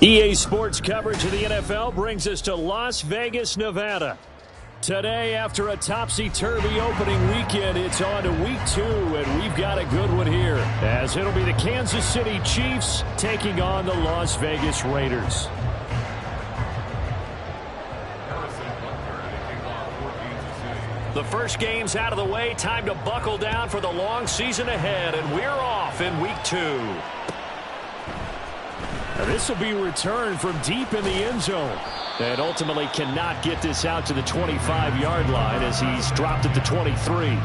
EA Sports coverage of the NFL brings us to Las Vegas, Nevada. Today, after a topsy-turvy opening weekend, it's on to week 2, and we've got a good one here, as it'll be the Kansas City Chiefs taking on the Las Vegas Raiders. The first game's out of the way. Time to buckle down for the long season ahead, and we're off in week 2. Now, this will be returned from deep in the end zone. And ultimately cannot get this out to the 25-yard line as he's dropped at the 23.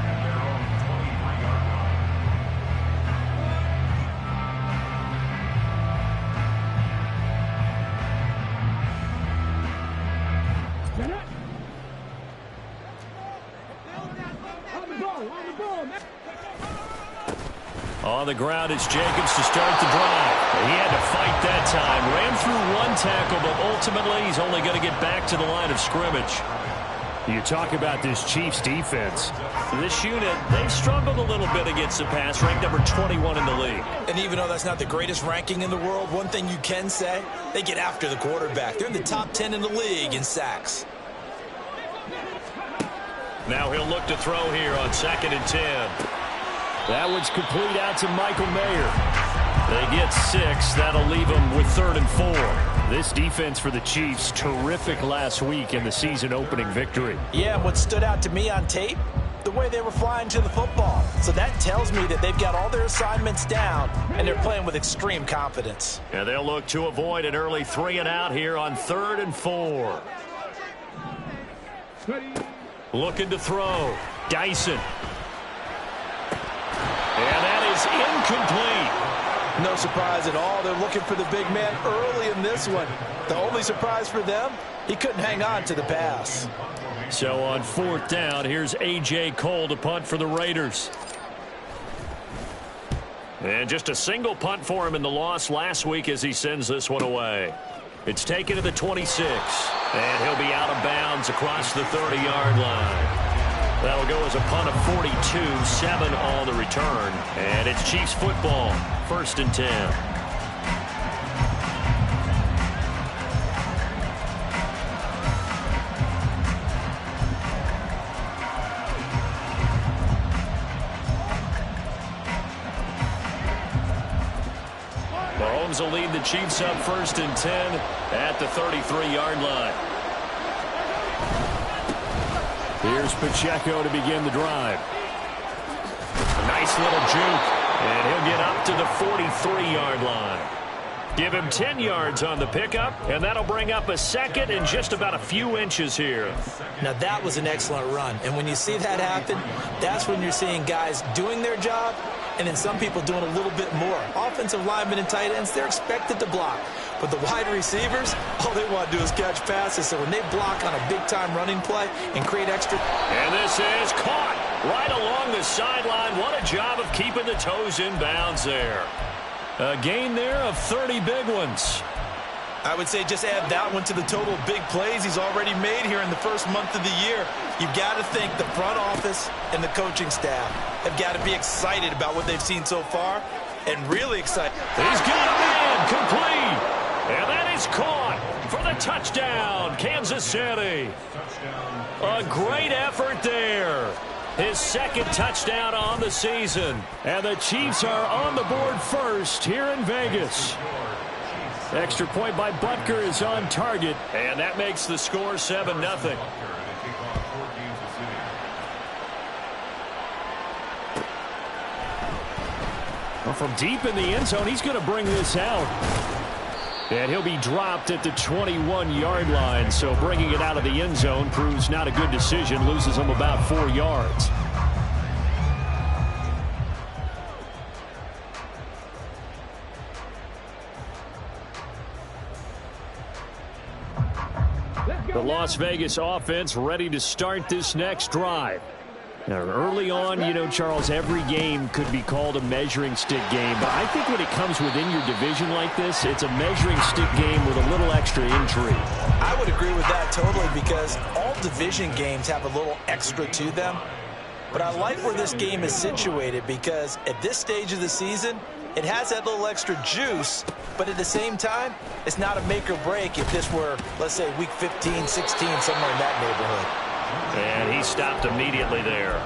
On the ground, it's Jacobs to start the drive. He had to fight that time. Ran through one tackle, but ultimately he's only going to get back to the line of scrimmage. You talk about this Chiefs defense. This unit, they've struggled a little bit against the pass, ranked number 21 in the league. And even though that's not the greatest ranking in the world, one thing you can say, they get after the quarterback. They're in the top 10 in the league in sacks. Now he'll look to throw here on 2nd and 10. That one's complete out to Michael Mayer. They get 6. That'll leave them with 3rd and 4. This defense for the Chiefs, terrific last week in the season-opening victory. Yeah, and what stood out to me on tape, the way they were flying to the football. So that tells me that they've got all their assignments down, and they're playing with extreme confidence. And they'll look to avoid an early 3-and-out here on 3rd and 4. Looking to throw. Dyson. And that is incomplete. No surprise at all. They're looking for the big man early in this one. The only surprise for them, he couldn't hang on to the pass. So on 4th down, here's A.J. Cole to punt for the Raiders. And just a single punt for him in the loss last week as he sends this one away. It's taken to the 26. And he'll be out of bounds across the 30-yard line. That'll go as a punt of 42, 7 on the return. And it's Chiefs football, 1st and 10. Mahomes will lead the Chiefs up 1st and 10 at the 33-yard line. Here's Pacheco to begin the drive. Nice little juke. And he'll get up to the 43-yard line. Give him 10 yards on the pickup, and that'll bring up a 2nd and just about a few inches here. Now that was an excellent run. And when you see that happen, that's when you're seeing guys doing their job and then some people doing a little bit more. Offensive linemen and tight ends, they're expected to block. But the wide receivers, all they want to do is catch passes. So when they block on a big-time running play and create extra... And this is caught right along the sideline. What a job of keeping the toes in bounds there. A gain there of 30 big ones. I would say just add that one to the total of big plays he's already made here in the first month of the year. You've got to think the front office and the coaching staff have got to be excited about what they've seen so far and really excited. He's got a man complete. And that is caught for the touchdown, Kansas City. A great effort there. His 2nd touchdown on the season. And the Chiefs are on the board first here in Vegas. Extra point by Butker is on target. And that makes the score 7-0. Well, from deep in the end zone, he's going to bring this out. And he'll be dropped at the 21-yard line. So bringing it out of the end zone proves not a good decision. Loses him about 4 yards. The Las Vegas offense ready to start this next drive. Now, early on, you know, Charles, every game could be called a measuring stick game. But I think when it comes within your division like this, it's a measuring stick game with a little extra intrigue. I would agree with that totally because all division games have a little extra to them. But I like where this game is situated because at this stage of the season, It has that little extra juice, but at the same time, it's not a make or break if this were, let's say, week 15, 16, somewhere in that neighborhood. And he stopped immediately there.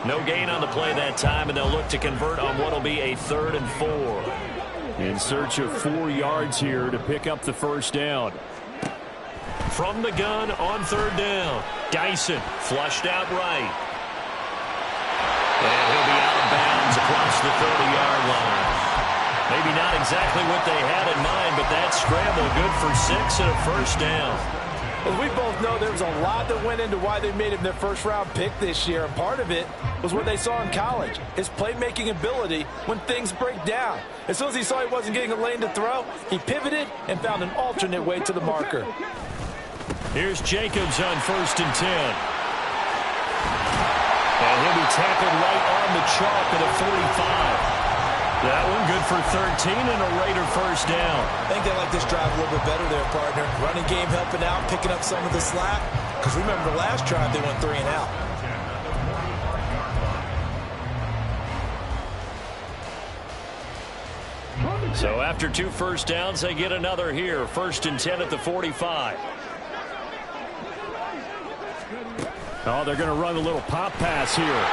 No gain on the play that time, and they'll look to convert on what will be a 3rd and 4. In search of 4 yards here to pick up the first down. From the gun on 3rd down. Dyson flushed out right. And he'll be out of bounds across the 30-yard line. Maybe not exactly what they had in mind, but that scramble good for 6 and a first down. As we both know, there was a lot that went into why they made him their first-round pick this year, and part of it was what they saw in college, his playmaking ability when things break down. As soon as he saw he wasn't getting a lane to throw, he pivoted and found an alternate way to the marker. Here's Jacobs on 1st and 10. And he'll be tackled right on the chalk at a 45. That one good for 13 and a Raider first down. I think they like this drive a little bit better there, partner. Running game helping out, picking up some of the slack. Because remember the last drive, they went 3 and out. So after 2 first downs, they get another here. 1st and 10 at the 45. Oh, they're going to run a little pop pass here.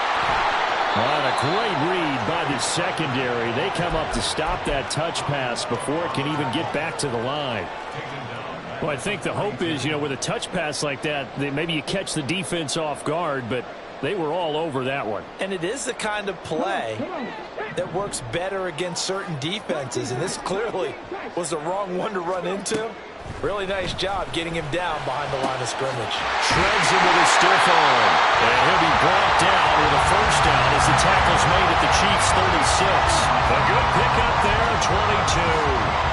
What a great read by the secondary. They come up to stop that touch pass before it can even get back to the line. Well, I think the hope is, with a touch pass like that, maybe you catch the defense off guard, but they were all over that one. And it is the kind of play that works better against certain defenses, and this clearly was the wrong one to run into. Really nice job getting him down behind the line of scrimmage. Shreds him with a stiff arm. And he'll be brought down with a first down as the tackle's made at the Chiefs' 36. A good pickup there, 22.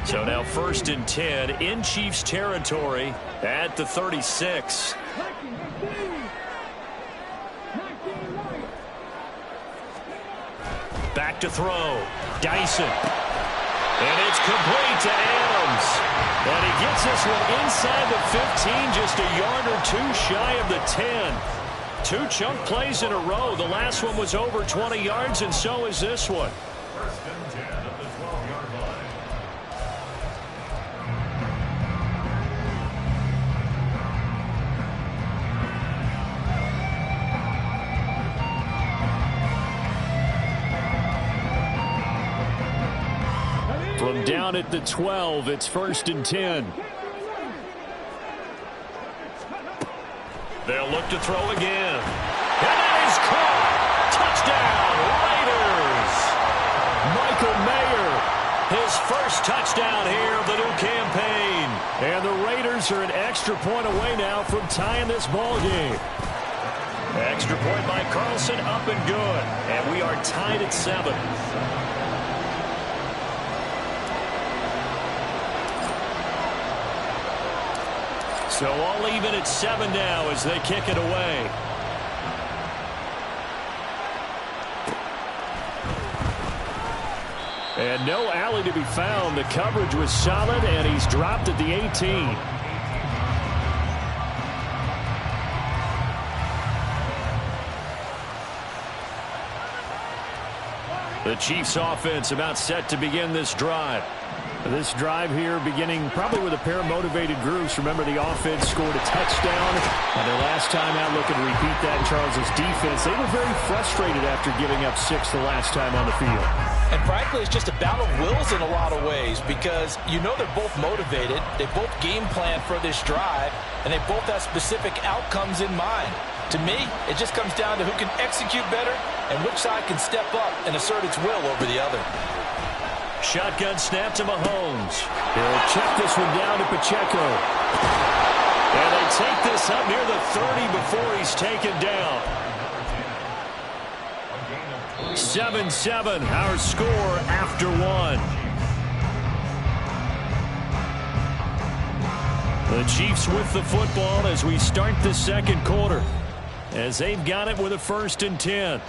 So now 1st and 10 in Chiefs territory at the 36. Back to throw. Dyson. And it's complete to Adams. And he gets this one inside the 15, just a yard or 2 shy of the 10. 2 chunk plays in a row. The last one was over 20 yards, and so is this one. From down at the 12, it's 1st and 10. They'll look to throw again. And that is caught. Touchdown, Raiders. Michael Mayer, his first touchdown here of the new campaign. And the Raiders are an extra point away now from tying this ball game. Extra point by Carlson, up and good. And we are tied at 7. So all even at 7 now as they kick it away. And no alley to be found. The coverage was solid, and he's dropped at the 18. The Chiefs offense about set to begin this drive. This drive here beginning probably with a pair of motivated groups. Remember, the offense scored a touchdown on their last time out. Looking to repeat that in Charles's defense. They were very frustrated after giving up 6 the last time on the field. And frankly, it's just a battle of wills in a lot of ways because they're both motivated. They both game plan for this drive, and they both have specific outcomes in mind. To me, it just comes down to who can execute better and which side can step up and assert its will over the other. Shotgun snap to Mahomes. He'll check this one down to Pacheco. And they take this up near the 30 before he's taken down. 7-7, our score after 1. The Chiefs with the football as we start the second quarter, as they've got it with a 1st and 10.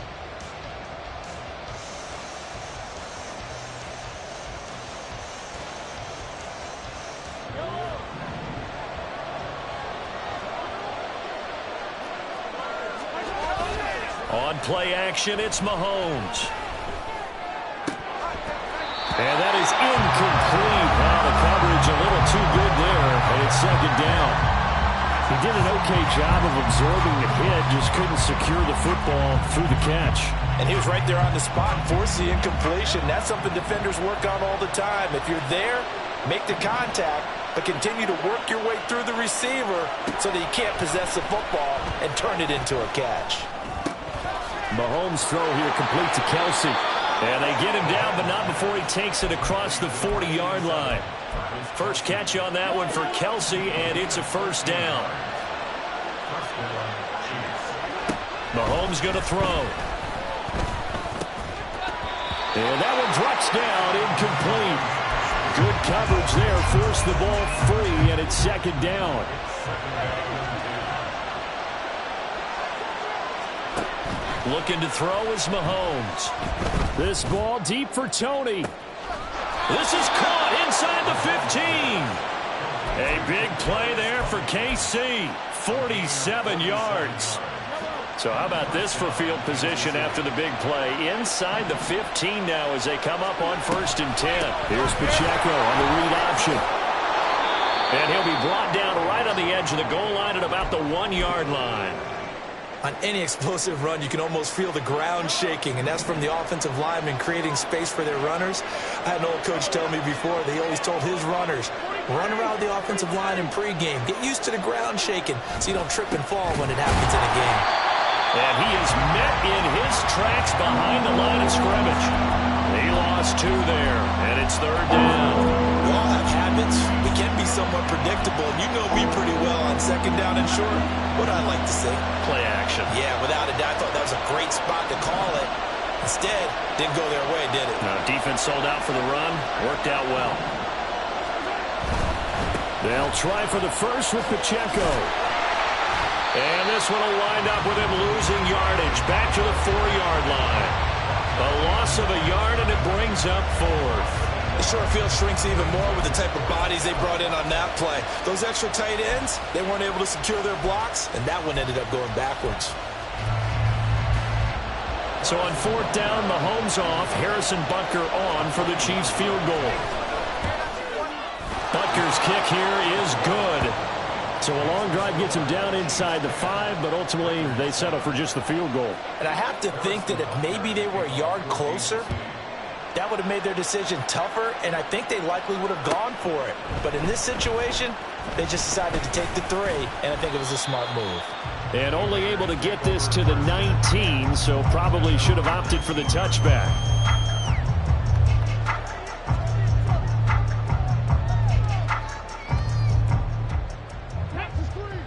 play action. It's Mahomes. And that is incomplete. Wow, the coverage a little too good there, and it's second down. He did an okay job of absorbing the hit, just couldn't secure the football through the catch. And he was right there on the spot and forced the incompletion. That's something defenders work on all the time. If you're there, make the contact, but continue to work your way through the receiver so that you can't possess the football and turn it into a catch. Mahomes' throw here complete to Kelsey. And they get him down, but not before he takes it across the 40-yard line. First catch on that one for Kelsey, and it's a first down. Mahomes going to throw. And that one drops down, incomplete. Good coverage there, forced the ball free, and it's second down. Looking to throw is Mahomes. This ball deep for Tony. This is caught inside the 15. A big play there for KC. 47 yards. So how about this for field position after the big play? Inside the 15 now as they come up on 1st and 10. Here's Pacheco on the read option. And he'll be brought down right on the edge of the goal line at about the 1-yard line. On any explosive run, you can almost feel the ground shaking, and that's from the offensive linemen creating space for their runners. I had an old coach tell me before, they always told his runners, run around the offensive line in pregame. Get used to the ground shaking so you don't trip and fall when it happens in a game. And he is met in his tracks behind the line of scrimmage. He lost 2 there, and it's 3rd down. We all have habits. We can be somewhat predictable, and you know me pretty well on 2nd down and short. What do I like to say? Play action. Yeah, without a doubt, I thought that was a great spot to call it. Instead, didn't go their way, did it? No, defense sold out for the run. Worked out well. They'll try for the first with Pacheco. And this one will wind up with him losing yardage. Back to the 4-yard line. A loss of a yard, and it brings up 4th. The short field shrinks even more with the type of bodies they brought in on that play. Those extra tight ends, they weren't able to secure their blocks, and that one ended up going backwards. So on 4th down, Mahomes off. Harrison Butker on for the Chiefs field goal. Butker's kick here is good. So a long drive gets him down inside the 5, but ultimately they settle for just the field goal. And I have to think that if maybe they were a yard closer, that would have made their decision tougher, and I think they likely would have gone for it. But in this situation, they just decided to take the 3, and I think it was a smart move. And only able to get this to the 19, so probably should have opted for the touchback.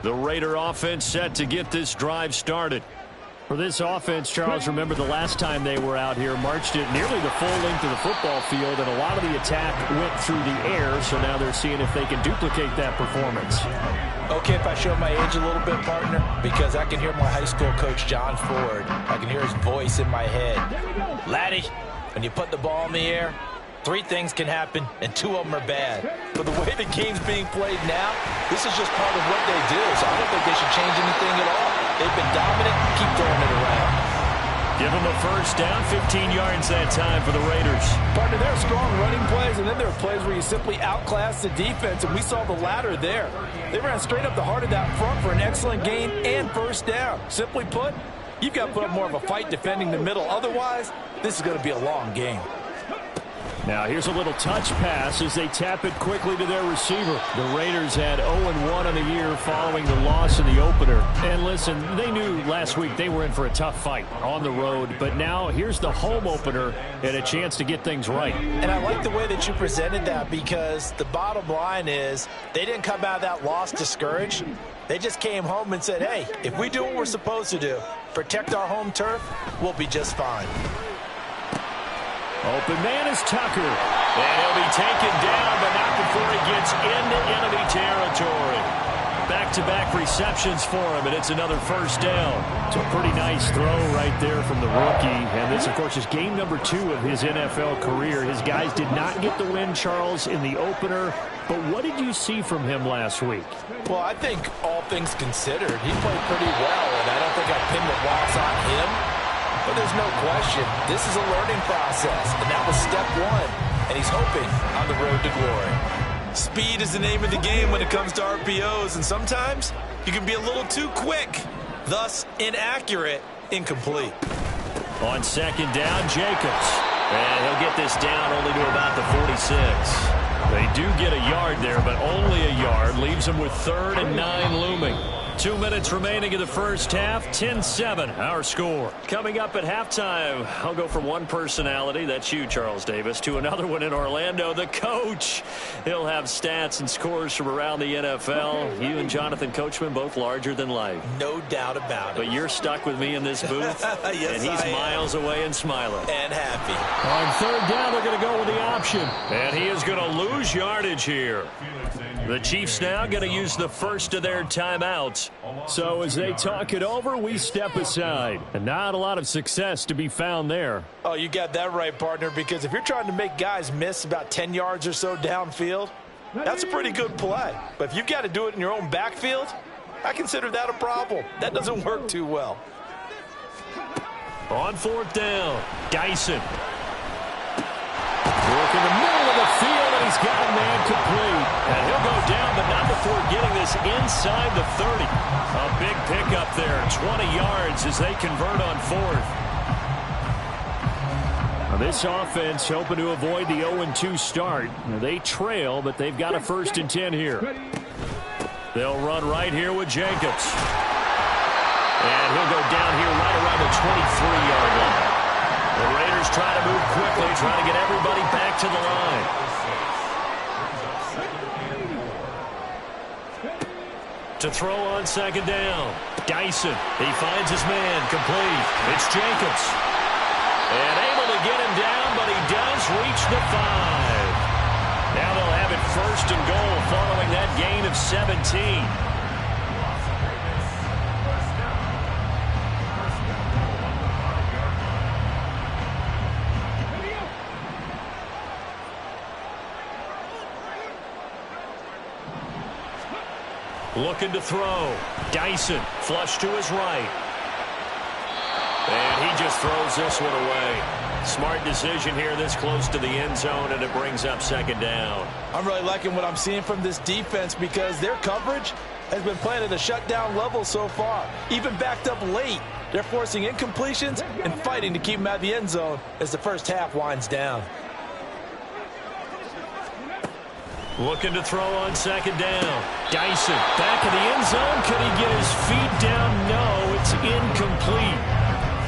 The Raider offense set to get this drive started. For this offense, Charles, remember the last time they were out here, marched it nearly the full length of the football field, and a lot of the attack went through the air, so now they're seeing if they can duplicate that performance. Okay, if I show my age a little bit, partner, because I can hear my high school coach, John Ford. I can hear his voice in my head. Laddie, when you put the ball in the air, 3 things can happen, and 2 of them are bad. But the way the game's being played now, this is just part of what they do, so I don't think they should change anything at all. They've been dominant. Keep throwing it around. Give them a first down, 15 yards that time for the Raiders. Partner, there are strong running plays, and then there are plays where you simply outclass the defense, and we saw the latter there. They ran straight up the heart of that front for an excellent gain and first down. Simply put, you've got to put up more of a fight defending the middle. Otherwise, this is going to be a long game. Now here's a little touch pass as they tap it quickly to their receiver. The Raiders had 0-1 on the year following the loss in the opener. And listen, they knew last week they were in for a tough fight on the road. But now here's the home opener and a chance to get things right. And I like the way that you presented that, because the bottom line is they didn't come out of that loss discouraged. They just came home and said, hey, if we do what we're supposed to do, protect our home turf, we'll be just fine. Open man is Tucker. And he'll be taken down, but not before he gets into enemy territory. Back-to-back receptions for him, and it's another first down. It's a pretty nice throw right there from the rookie. And this, of course, is game number 2 of his NFL career. His guys did not get the win, Charles, in the opener. But what did you see from him last week? Well, I think all things considered, he played pretty well, and I don't think I pinned the loss on him. But there's no question, this is a learning process, and that was step one, and he's hoping on the road to glory. Speed is the name of the game when it comes to RPOs, and sometimes you can be a little too quick, thus inaccurate, incomplete. On second down, Jacobs. And he'll get this down only to about the 46. They do get a yard there, but only a yard. Leaves them with 3rd and 9 looming. 2 minutes remaining in the first half. 10-7, our score. Coming up at halftime, I'll go from one personality, that's you, Charles Davis, to another one in Orlando, the coach. He'll have stats and scores from around the NFL. You and Jonathan Coachman both larger than life. No doubt about it. But you're stuck with me in this booth, yes, and he's miles away and smiling. And happy. On 3rd down, they're going to go with the option. And he is going to lose yardage here. The Chiefs now going to use the first of their timeouts. So as they talk it over, we step aside. And not a lot of success to be found there. Oh, you got that right, partner, because if you're trying to make guys miss about 10 yards or so downfield, that's a pretty good play. But if you've got to do it in your own backfield, I consider that a problem. That doesn't work too well. On 4th down, Dyson. Work in the middle of the field, and he's got a man complete. And he'll go down, but not before getting this inside the 30. A big pickup there, 20 yards as they convert on 4th. Now this offense hoping to avoid the 0-2 start. Now they trail, but they've got a 1st and 10 here. They'll run right here with Jacobs. And he'll go down here right around the 23-yard line. The Raiders try to move quickly, trying to get everybody back to the line. To throw on 2nd down. Dyson, he finds his man, complete. It's Jacobs. And able to get him down, but he does reach the 5. Now they'll have it 1st and goal following that gain of 17. Looking to throw. Dyson, flush to his right. And he just throws this one away. Smart decision here this close to the end zone, and it brings up 2nd down. I'm really liking what I'm seeing from this defense because their coverage has been playing at a shutdown level so far. Even backed up late, they're forcing incompletions and fighting to keep them out of the end zone as the first half winds down. Looking to throw on 2nd down. Dyson, back in the end zone. Can he get his feet down? No, it's incomplete.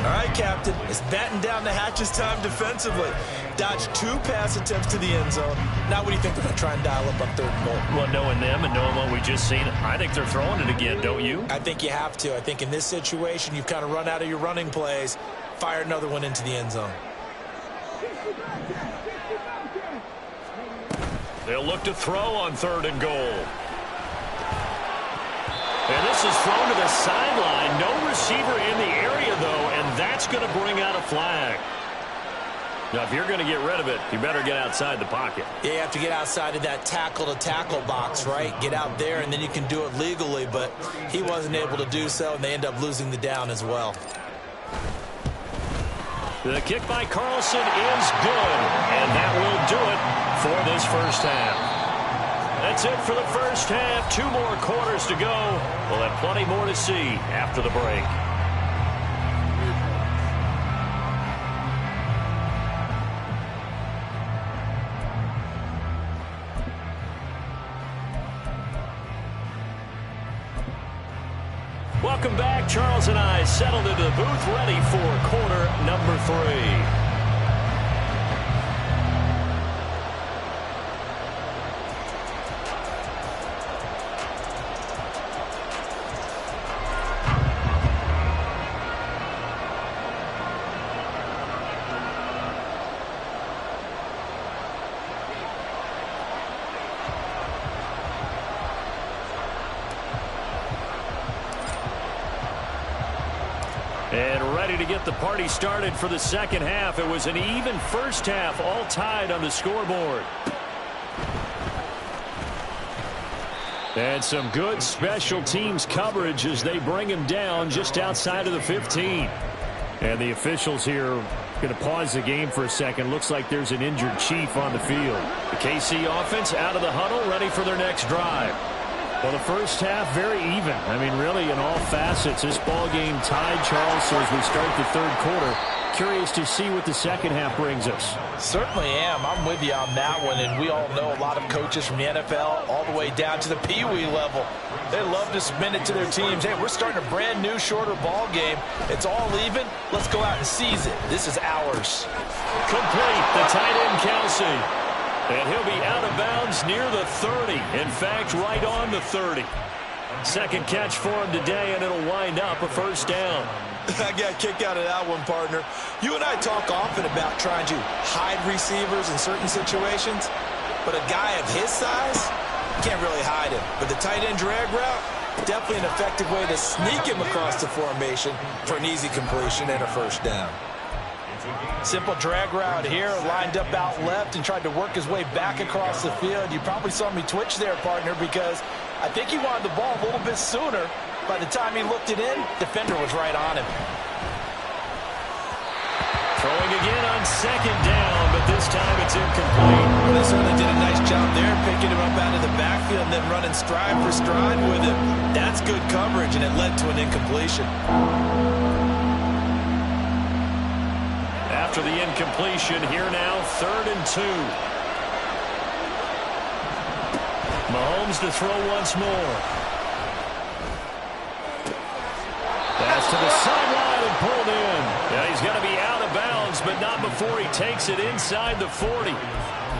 All right, Captain, it's batten down the hatches time defensively. Dodged 2 pass attempts to the end zone. Now what do you think they're going to try and dial up on 3rd and goal? Well, knowing them and knowing what we just seen, I think they're throwing it again, don't you? I think you have to. I think in this situation, you've kind of run out of your running plays. Fire another one into the end zone. They'll look to throw on 3rd and goal. And this is thrown to the sideline. No receiver in the area, though, and that's going to bring out a flag. Now, if you're going to get rid of it, you better get outside the pocket. Yeah, you have to get outside of that tackle-to-tackle box, right? Get out there, and then you can do it legally, but he wasn't able to do so, and they end up losing the down as well. The kick by Carlson is good, and that will do it for this first half. That's it for the first half. 2 more quarters to go. We'll have plenty more to see after the break. Welcome back. Charles and I settled into the booth, ready for quarter number 3. And ready to get the party started for the second half. It was an even first half, all tied on the scoreboard. And some good special teams coverage as they bring him down just outside of the 15. And the officials here going to pause the game for a second. Looks like there's an injured Chief on the field. The KC offense out of the huddle, ready for their next drive. Well, the first half, very even. I mean, really, in all facets, this ball game tied, Charles. So as we start the third quarter, curious to see what the second half brings us. Certainly am. I'm with you on that one. And we all know a lot of coaches from the NFL all the way down to the Pee-wee level. They love to submit it to their teams. Hey, we're starting a brand new, shorter ball game. It's all even. Let's go out and seize it. This is ours. Complete. The tight end, Kelsey. And he'll be out of bounds near the 30. In fact, right on the 30. Second catch for him today, and it'll wind up a first down. I got a kick out of that one, partner. You and I talk often about trying to hide receivers in certain situations, but a guy of his size, can't really hide him. But the tight end drag route, definitely an effective way to sneak him across the formation for an easy completion and a first down. Simple drag route here, lined up out left and tried to work his way back across the field. You probably saw me twitch there, partner, because I think he wanted the ball a little bit sooner. By the time he looked it in, defender was right on him. Throwing again on second down, but this time it's incomplete. Well, they certainly did a nice job there, picking him up out of the backfield and then running stride for stride with him. That's good coverage, and it led to an incompletion. After the incompletion, here now, 3rd and 2. Mahomes to throw once more. Pass to the sideline and pulled in. Yeah, he's going to be out of bounds, but not before he takes it inside the 40.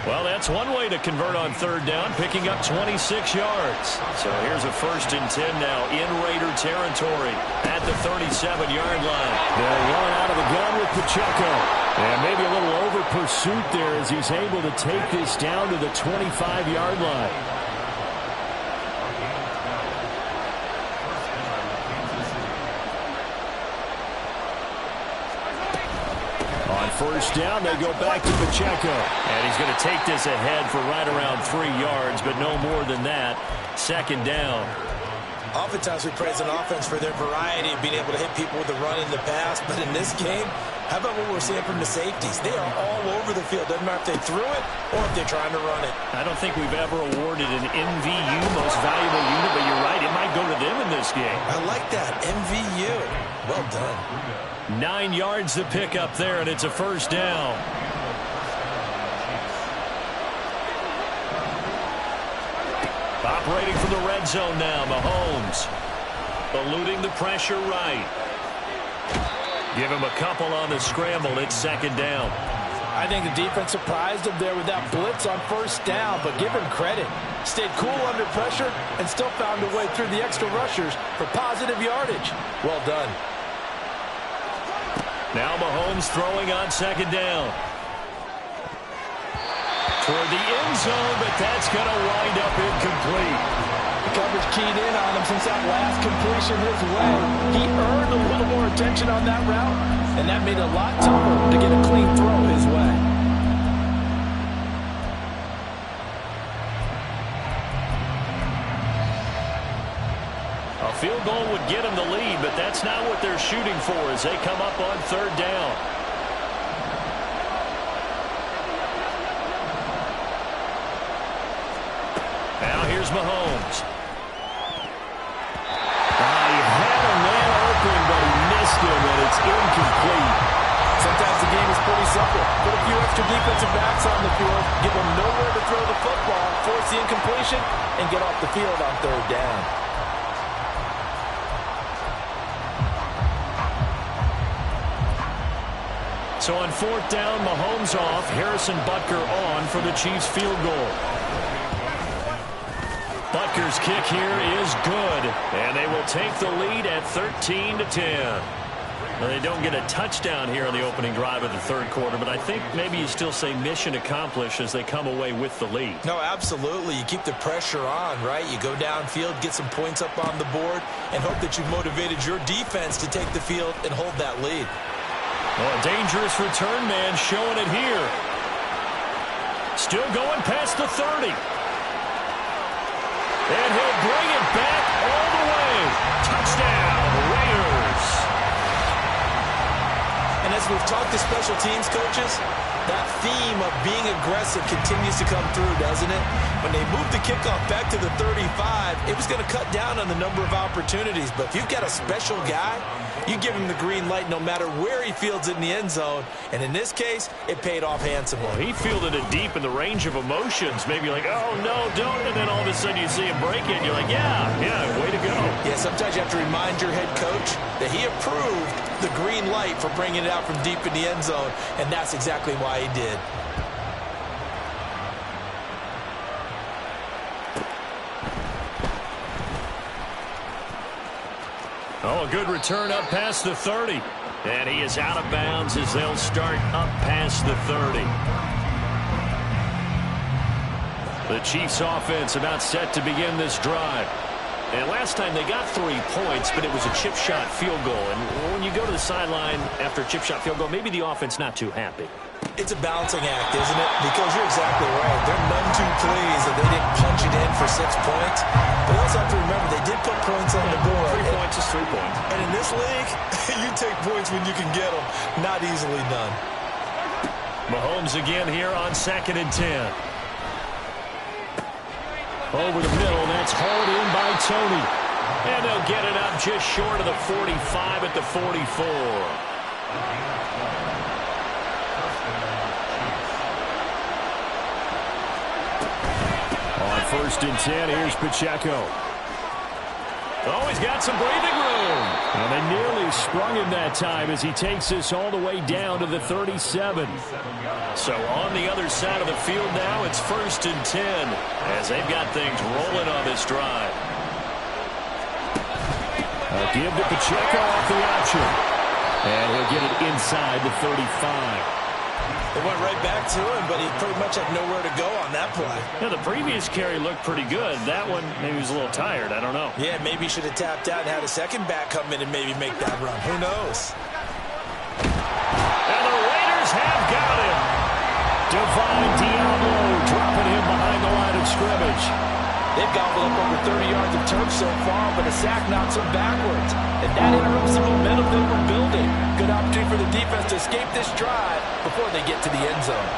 Well, that's one way to convert on 3rd down, picking up 26 yards. So here's a 1st and 10 now in Raider territory at the 37-yard line. They'll run out of the gun with Pacheco. And maybe a little over pursuit there as he's able to take this down to the 25-yard line. On 1st down, they go back to Pacheco. And he's going to take this ahead for right around 3 yards, but no more than that. 2nd down. Oftentimes we praise an offense for their variety of being able to hit people with the run in the pass, but in this game, how about what we're seeing from the safeties? They are all over the field. Doesn't matter if they threw it or if they're trying to run it. I don't think we've ever awarded an MVU, most valuable unit, but you're right, it might go to them in this game. I like that, MVU. Well done. 9 yards to pick up there, and it's a 1st down. Operating from the red zone now, Mahomes. Eluding the pressure right. Give him a couple on the scramble. It's 2nd down. I think the defense surprised him there with that blitz on 1st down, but give him credit. Stayed cool under pressure and still found a way through the extra rushers for positive yardage. Well done. Now Mahomes throwing on 2nd down. Toward the end zone, but that's going to wind up incomplete. The coverage keyed in on him since that last completion his way. He earned a little more attention on that route, and that made it a lot tougher to get a clean throw his way. A field goal would get them the lead, but that's not what they're shooting for as they come up on 3rd down. Now here's Mahomes. He had a man open, but he missed him, and it's incomplete. Sometimes the game is pretty simple. Put a few extra defensive backs on the field, give them nowhere to throw the football, force the incompletion, and get off the field on 3rd down. So on 4th down, Mahomes off, Harrison Butker on for the Chiefs field goal. Butker's kick here is good, and they will take the lead at 13-10. Well, they don't get a touchdown here in the opening drive of the 3rd quarter, but I think maybe you still say mission accomplished as they come away with the lead. No, absolutely. You keep the pressure on, right? You go downfield, get some points up on the board, and hope that you've motivated your defense to take the field and hold that lead. Well, a dangerous return man showing it here. Still going past the 30. And he'll bring it back all the way. Touchdown, Raiders. as we've talked to special teams coaches, that theme of being aggressive continues to come through, doesn't it? When they moved the kickoff back to the 35, it was going to cut down on the number of opportunities. But if you've got a special guy, you give him the green light no matter where he fields it in the end zone. And in this case, it paid off handsomely. Well, he fielded it deep in the range of emotions. Maybe like, oh, no, don't. And then all of a sudden you see him break it. And you're like, yeah, way to go. Yeah, sometimes you have to remind your head coach that he approved the green light for bringing it out from deep in the end zone. And that's exactly why he did. Oh, a good return up past the 30. And he is out of bounds as they'll start up past the 30. The Chiefs offense about set to begin this drive. And last time they got 3 points, but it was a chip shot field goal. And when you go to the sideline after a chip shot field goal, maybe the offense not too happy. It's a balancing act, isn't it? Because you're exactly right. They're none too pleased that they didn't punch it in for 6 points. But you also have to remember they did put points on the board. 3 points is 3 points. And in this league, you take points when you can get them. Not easily done. Mahomes again here on 2nd and 10. Over the middle, that's hauled in by Tony. And they'll get it up just short of the 45 at the 44. On 1st and 10, here's Pacheco. Oh, he's got some breathing room. And they nearly sprung him that time as he takes this all the way down to the 37. So on the other side of the field now, it's 1st and 10 as they've got things rolling on this drive. A give to Pacheco off the option. And he'll get it inside the 35. It went right back to him, but he pretty much had nowhere to go on that play. Yeah, the previous carry looked pretty good. That one, maybe he was a little tired. I don't know. Yeah, maybe he should have tapped out and had a second back come in and maybe make that run. Who knows? And the Raiders have got him. Divine Diablo dropping him behind the line of scrimmage. They've gobbled up over 30 yards of turf so far, but a sack knocks them backwards. And that interrupts the momentum they were building. Good opportunity for the defense to escape this drive before they get to the end zone.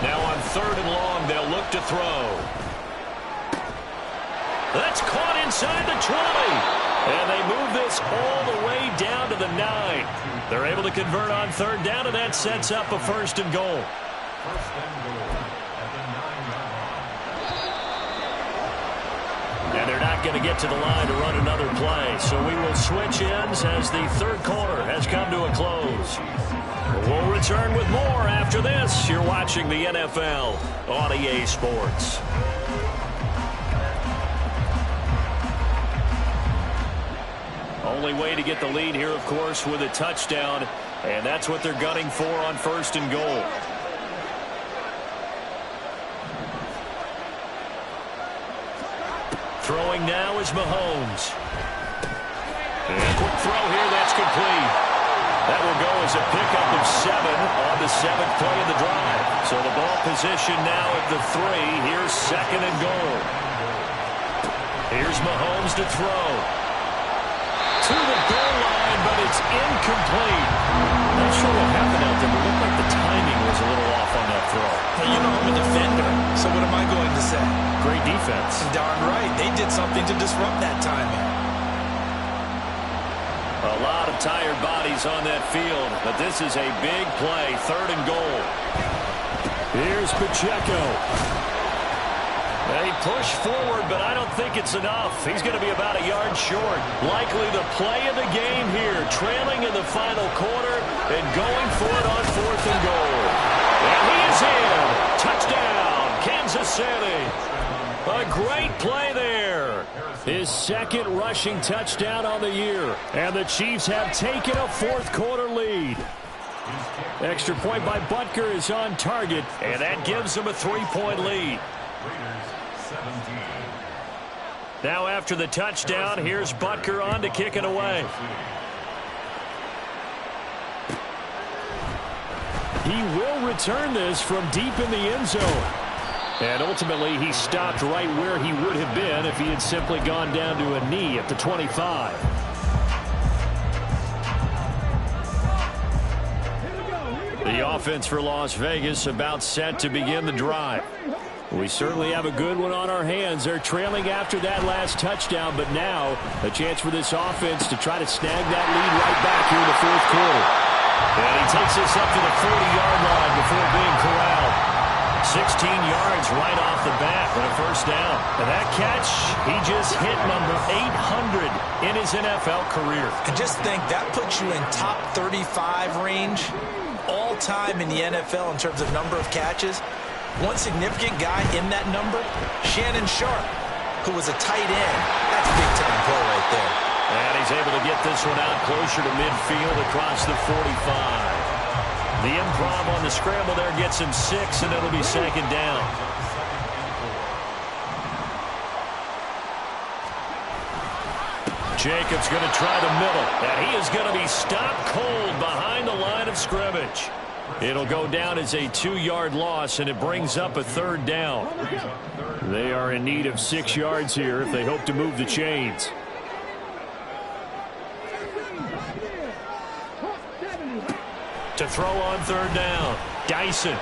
Now on 3rd and long, they'll look to throw. That's caught inside the 20. And they move this all the way down to the 9. They're able to convert on 3rd down, and that sets up a 1st and goal. And they're not going to get to the line to run another play. So we will switch ends as the 3rd quarter has come to a close. We'll return with more after this. You're watching the NFL on EA Sports. Only way to get the lead here, of course, with a touchdown. And that's what they're gunning for on 1st and goal. Throwing now is Mahomes. And a quick throw here, that's complete. That will go as a pickup of 7 on the 7th play of the drive. So the ball position now at the 3. Here's 2nd and goal. Here's Mahomes to throw. To the goal line, but it's incomplete. Not sure what happened out there, but it looked like the timing was a little off on that throw. Hey, you know I'm a defender, so what am I going to say? Great defense. Darn right. They did something to disrupt that timing. A lot of tired bodies on that field, but this is a big play, 3rd and goal. Here's Pacheco. They push forward, but I don't think it's enough. He's going to be about a yard short. Likely the play of the game here, trailing in the final quarter and going for it on 4th and goal. And he is in. Touchdown, Kansas City. A great play there. His 2nd rushing touchdown on the year. And the Chiefs have taken a 4th quarter lead. Extra point by Butker is on target. And that gives them a 3-point lead. Now after the touchdown, here's Butker on to kick it away. He will return this from deep in the end zone. And ultimately, he stopped right where he would have been if he had simply gone down to a knee at the 25. The offense for Las Vegas about set to begin the drive. We certainly have a good one on our hands. They're trailing after that last touchdown, but now a chance for this offense to try to snag that lead right back here in the fourth quarter. And he takes this up to the 40-yard line before being corralled. 16 yards right off the bat with a first down. And that catch, he just hit number 800 in his NFL career. And just think, that puts you in top 35 range all time in the NFL in terms of number of catches. One significant guy in that number, Shannon Sharp, who was a tight end. That's a big-time play right there. And he's able to get this one out closer to midfield across the 45. The improv on the scramble there gets him 6, and it'll be second down. Jacobs going to try the middle, and he is going to be stopped cold behind the line of scrimmage. It'll go down as a 2-yard loss, and it brings up a third down. They are in need of 6 yards here if they hope to move the chains. To throw on third down, Dyson.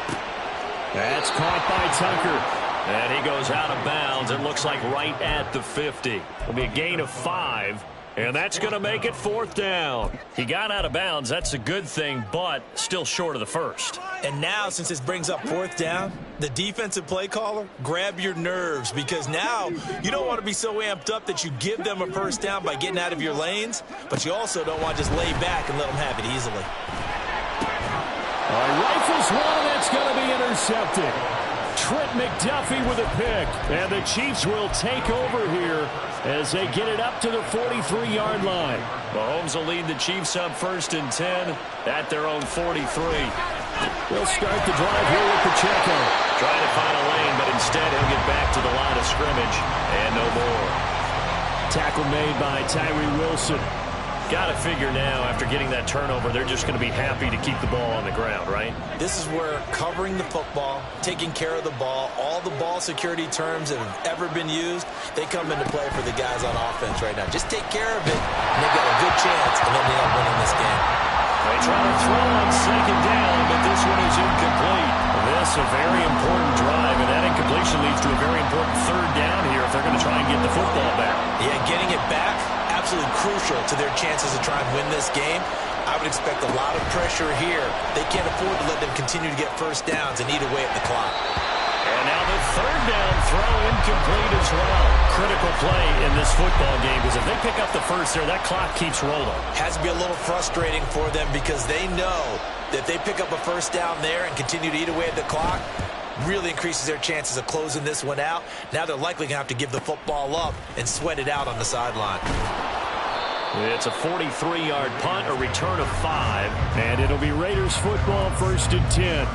That's caught by Tucker. And he goes out of bounds. It looks like right at the 50. It'll be a gain of 5. And that's going to make it fourth down. He got out of bounds. That's a good thing, but still short of the first. And now, since this brings up fourth down, the defensive play caller, grab your nerves, because now you don't want to be so amped up that you give them a first down by getting out of your lanes, but you also don't want to just lay back and let them have it easily. Rifles one, and that's going to be intercepted. Trent McDuffie with a pick. And the Chiefs will take over here as they get it up to the 43-yard line. Mahomes will lead the Chiefs up 1st and 10 at their own 43. They'll start the drive here with Pacheco. Trying to find a lane, but instead he'll get back to the line of scrimmage and no more. Tackle made by Tyree Wilson. Got to figure now, after getting that turnover, they're just going to be happy to keep the ball on the ground, right? This is where covering the football, taking care of the ball, all the ball security terms that have ever been used, they come into play for the guys on offense right now. Just take care of it, and they've got a good chance, and they'll end up winning this game. They try to throw on second down, but this one is incomplete. This a very important drive, and that incompletion leads to a very important third down here if they're going to try and get the football back. Yeah, getting it back, absolutely crucial to their chances to try and win this game. I would expect a lot of pressure here. They can't afford to let them continue to get first downs and eat away at the clock. And now the third down throw incomplete as well. Critical play in this football game, because if they pick up the first there, that clock keeps rolling. Has to be a little frustrating for them, because they know that if they pick up a first down there and continue to eat away at the clock, really increases their chances of closing this one out. Now they're likely going to have to give the football up and sweat it out on the sideline. It's a 43-yard punt, a return of 5. And it'll be Raiders football, 1st and 10.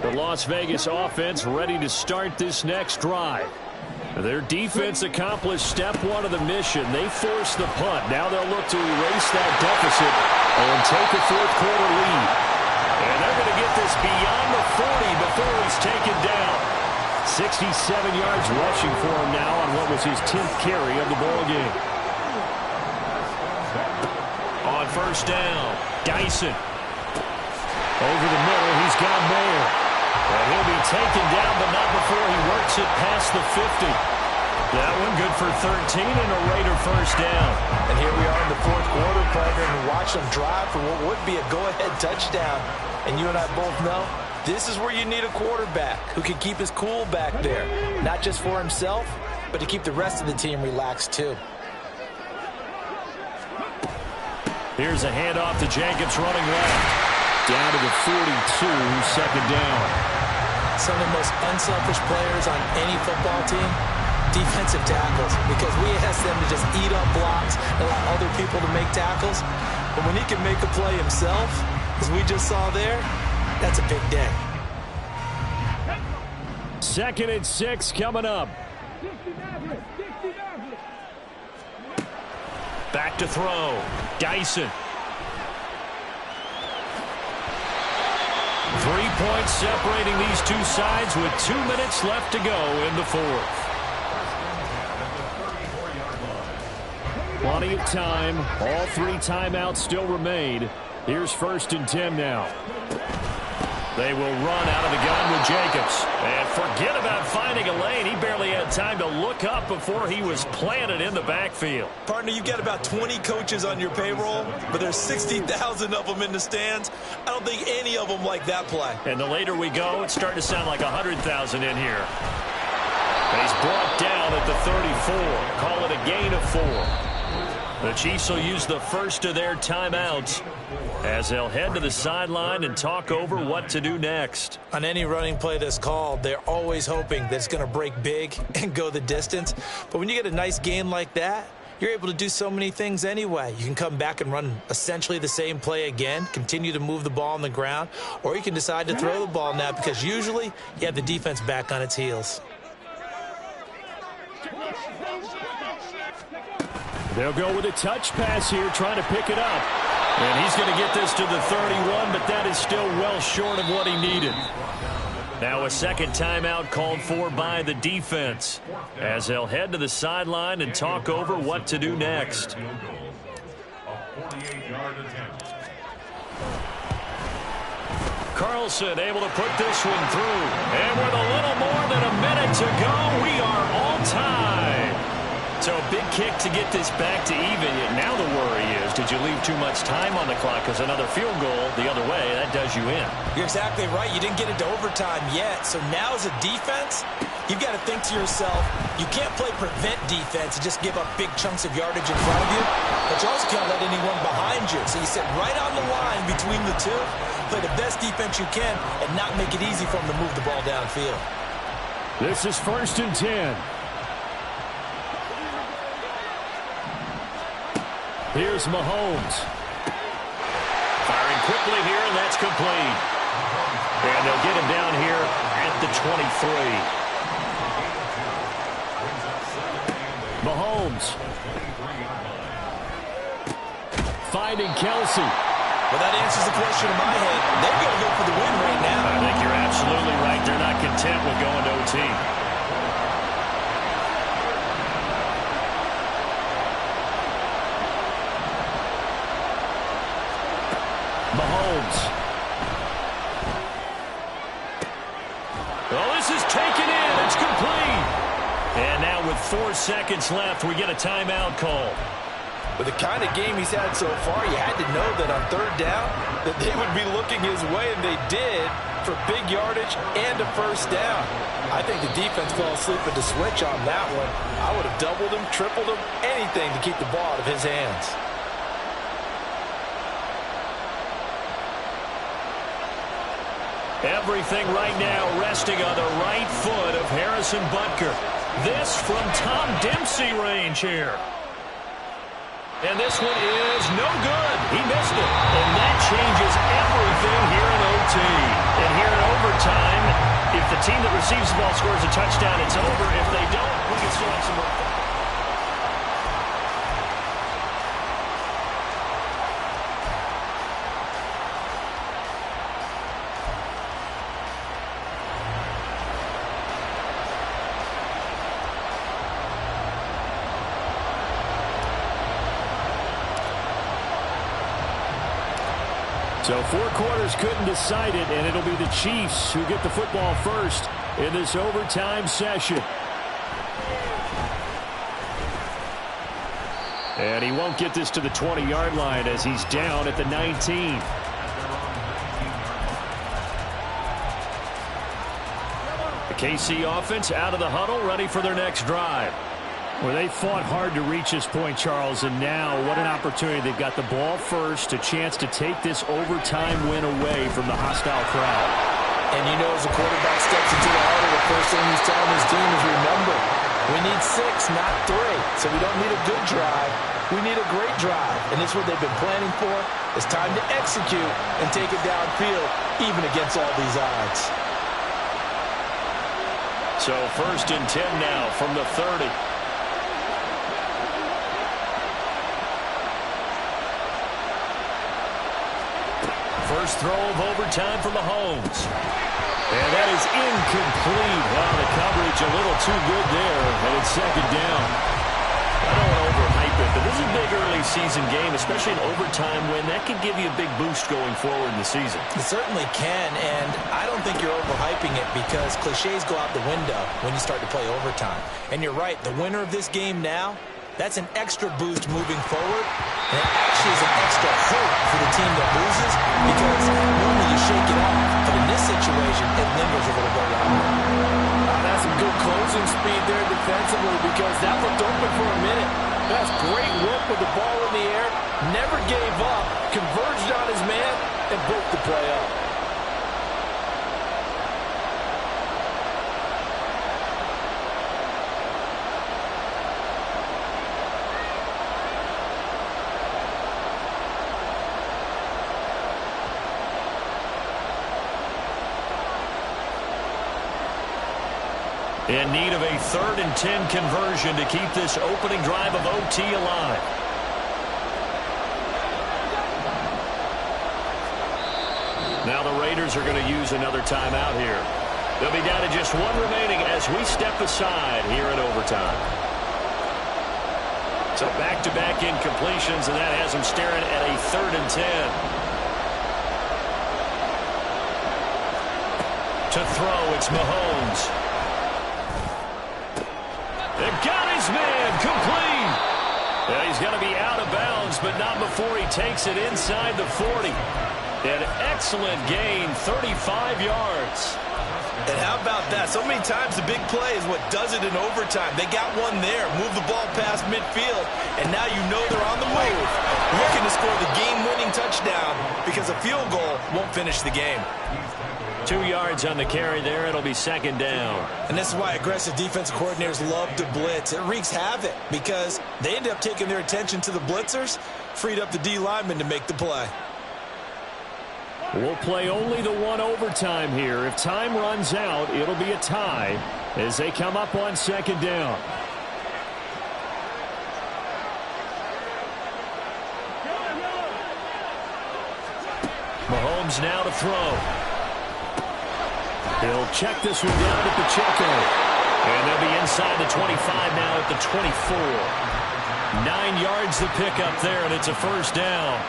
The Las Vegas offense ready to start this next drive. Their defense accomplished step 1 of the mission. They forced the punt. Now they'll look to erase that deficit and take a fourth quarter lead. And they're going to get this beyond the 40 before he's taken down. 67 yards rushing for him now on what was his 10th carry of the ball game. On first down, Dyson. Over the middle, he's got Mayer. And he'll be taken down, but not before he works it past the 50. That one good for 13 and a Raider first down. And here we are in the fourth quarter, Prager, and watch them drive for what would be a go-ahead touchdown. And you and I both know this is where you need a quarterback who can keep his cool back there. Not just for himself, but to keep the rest of the team relaxed too. Here's a handoff to Jacobs running left. Down to the 42, second down. Some of the most unselfish players on any football team, defensive tackles, because we ask them to just eat up blocks and allow other people to make tackles. But when he can make a play himself, as we just saw there, that's a big day. 2nd and 6 coming up. Back to throw. Dyson. points separating these two sides with 2 minutes left to go in the fourth. Plenty of time. All 3 timeouts still remain. Here's 1st and 10 now. They will run out of the gun with Jacobs. And forget about finding a lane. He barely had time to look up before he was planted in the backfield. Partner, you've got about 20 coaches on your payroll, but there's 60,000 of them in the stands. I don't think any of them like that play. And the later we go, it's starting to sound like 100,000 in here. And he's brought down at the 34. Call it a gain of 4. The Chiefs will use the first of their timeouts as they'll head to the sideline and talk over what to do next. On any running play that's called, they're always hoping that it's going to break big and go the distance. But when you get a nice gain like that, you're able to do so many things anyway. You can come back and run essentially the same play again, continue to move the ball on the ground, or you can decide to throw the ball now because usually you have the defense back on its heels. They'll go with a touch pass here, trying to pick it up. And he's going to get this to the 31, but that is still well short of what he needed. Now a second timeout called for by the defense as they'll head to the sideline and talk over what to do next. Carlson able to put this one through. And with a little more than a minute to go, we are all tied. So a big kick to get this back to even. Now the worry is, did you leave too much time on the clock? Because another field goal the other way, that does you in. You're exactly right. You didn't get into overtime yet. So now as a defense, you've got to think to yourself, you can't play prevent defense and just give up big chunks of yardage in front of you. But you also can't let anyone behind you. So you sit right on the line between the two, play the best defense you can, and not make it easy for them to move the ball downfield. This is 1st and 10. Here's Mahomes. Firing quickly here, and that's complete. And they'll get him down here at the 23. Mahomes. Finding Kelsey. Well, that answers the question in my head. They're going to go for the win right now. I think you're absolutely right. They're not content with going to OT. Mahomes. Well, this is taken in. It's complete. And now with 4 seconds left, we get a timeout call. With the kind of game he's had so far, you had to know that on 3rd down that they would be looking his way, and they did, for big yardage and a 1st down. I think the defense fell asleep at the switch on that one. I would have doubled him, tripled him, anything to keep the ball out of his hands. Everything right now resting on the right foot of Harrison Butker. This from Tom Dempsey range here. And this one is no good. He missed it. And that changes everything here in OT. And here in overtime, if the team that receives the ball scores a touchdown, it's over. If they don't, we can still have some more. So 4 quarters couldn't decide it, and it'll be the Chiefs who get the football first in this overtime session. And he won't get this to the 20-yard line as he's down at the 19. The KC offense out of the huddle, ready for their next drive. Well, they fought hard to reach this point, Charles, and now what an opportunity. They've got the ball first, a chance to take this overtime win away from the hostile crowd. And you know, as a quarterback steps into the huddle, the first thing he's telling his team is, remember, we need 6, not 3. So we don't need a good drive. We need a great drive. And this is what they've been planning for. It's time to execute and take it downfield, even against all these odds. So 1st and 10 now from the 30. first throw of overtime for Mahomes. And that is incomplete. Wow, the coverage a little too good there, and it's second down. I don't want to overhype it, but this is a big early season game, especially an overtime win. That could give you a big boost going forward in the season. It certainly can, and I don't think you're overhyping it because cliches go out the window when you start to play overtime. And you're right, the winner of this game now, that's an extra boost moving forward, and it actually is an extra hope for the team that loses because normally you shake it off, but in this situation, it lingers a little bit longer. That's some good closing speed there defensively because that looked open for a minute. That's great work with the ball in the air, never gave up, converged on his man, and broke the play up. In need of a 3rd and 10 conversion to keep this opening drive of OT alive. Now the Raiders are going to use another timeout here. They'll be down to just one remaining as we step aside here in overtime. So back-to-back incompletions, and that has them staring at a 3rd and 10. To throw, it's Mahomes. They got his man complete. Yeah, he's going to be out of bounds, but not before he takes it inside the 40. An excellent gain, 35 yards. And how about that? So many times the big play is what does it in overtime. They got one there, move the ball past midfield, and now you know they're on the move, looking to score the game-winning touchdown because a field goal won't finish the game. 2 yards on the carry there. It'll be second down. And this is why aggressive defensive coordinators love to blitz. It wreaks havoc because they end up taking their attention to the blitzers, freed up the D lineman to make the play. We'll play only the one overtime here. If time runs out, it'll be a tie as they come up on second down. Mahomes now to throw. He'll check this one down at the Pacheco. And they'll be inside the 25 now at the 24. 9 yards to pick up there, and it's a first down.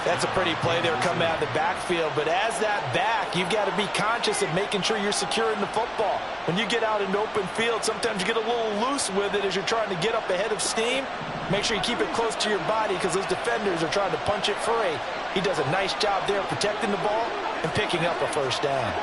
That's a pretty play there coming out of the backfield, but as that back, you've got to be conscious of making sure you're securing the football. When you get out in open field, sometimes you get a little loose with it as you're trying to get up ahead of steam. Make sure you keep it close to your body because those defenders are trying to punch it free. He does a nice job there protecting the ball and picking up a first down.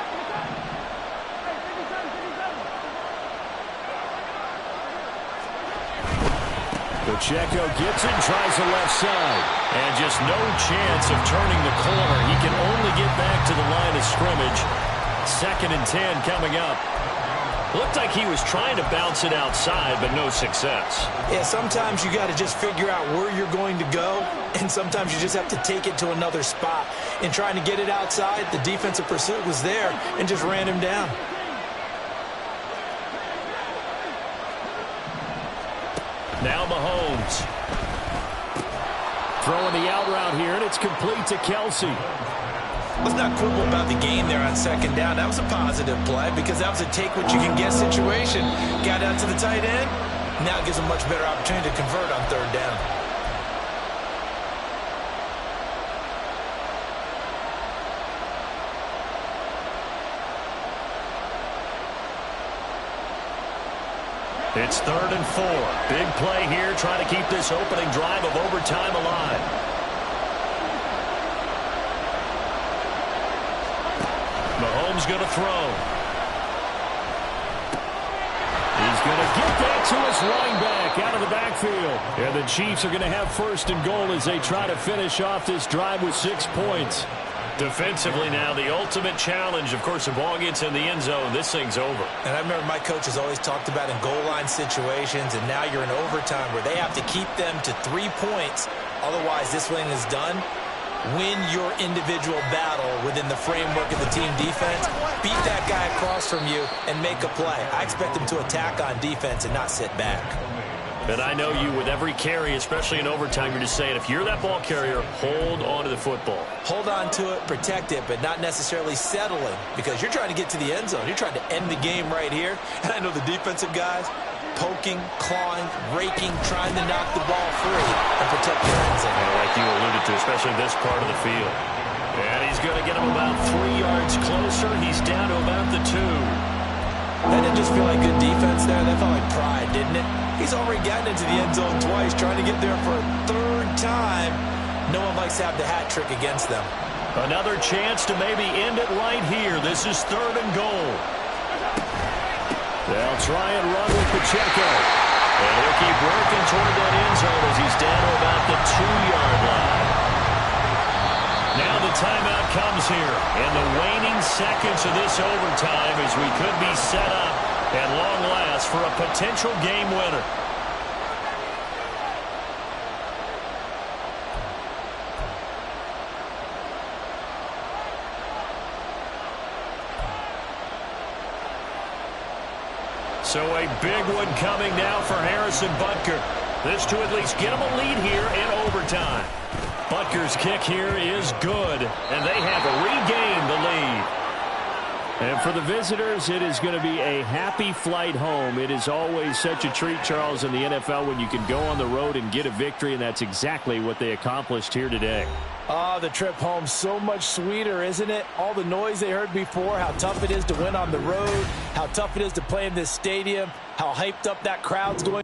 Pacheco gets it, tries the left side. And just no chance of turning the corner. He can only get back to the line of scrimmage. 2nd and 10 coming up. Looked like he was trying to bounce it outside, but no success. Yeah, sometimes you got to just figure out where you're going to go, and sometimes you just have to take it to another spot. In trying to get it outside, the defensive pursuit was there and just ran him down. Now Mahomes. Throwing the out route here, and it's complete to Kelsey. Let's not quibble about the game there on second down. That was a positive play because that was a take-what-you-can-get situation. Got out to the tight end. Now it gives a much better opportunity to convert on 3rd down. It's 3rd and 4. Big play here, trying to keep this opening drive of overtime alive. Mahomes going to throw. He's going to get that to his running back out of the backfield. And the Chiefs are going to have 1st and goal as they try to finish off this drive with 6 points. Defensively now, the ultimate challenge. Of course, the ball gets in the end zone. This thing's over. And I remember my coaches always talked about in goal line situations, and now you're in overtime where they have to keep them to 3 points. Otherwise, this thing is done. Win your individual battle within the framework of the team defense. Beat that guy across from you and make a play. I expect them to attack on defense and not sit back. And I know you, with every carry, especially in overtime, you're just saying, if you're that ball carrier, hold on to the football. Hold on to it, protect it, but not necessarily settling, because you're trying to get to the end zone. You're trying to end the game right here. And I know the defensive guys, poking, clawing, raking, trying to knock the ball free and protect your end zone. Like you alluded to, especially this part of the field. And he's going to get him about 3 yards closer. He's down to about the 2. That didn't just feel like good defense there. That felt like pride, didn't it? He's already gotten into the end zone twice, trying to get there for a 3rd time. No one likes to have the hat trick against them. Another chance to maybe end it right here. This is 3rd and goal. They'll try and run with Pacheco. And he'll keep working toward that end zone as he's down to about the 2-yard line. Now the timeout comes here in the waning seconds of this overtime as we could be set up at long last for a potential game winner. So a big one coming now for Harrison Butker. This to at least get him a lead here in overtime. Butker's kick here is good, and they have regained the lead. And for the visitors, it is going to be a happy flight home. It is always such a treat, Charles, in the NFL when you can go on the road and get a victory, and that's exactly what they accomplished here today. The trip home, so much sweeter, isn't it? All the noise they heard before, how tough it is to win on the road, how tough it is to play in this stadium, how hyped up that crowd's going.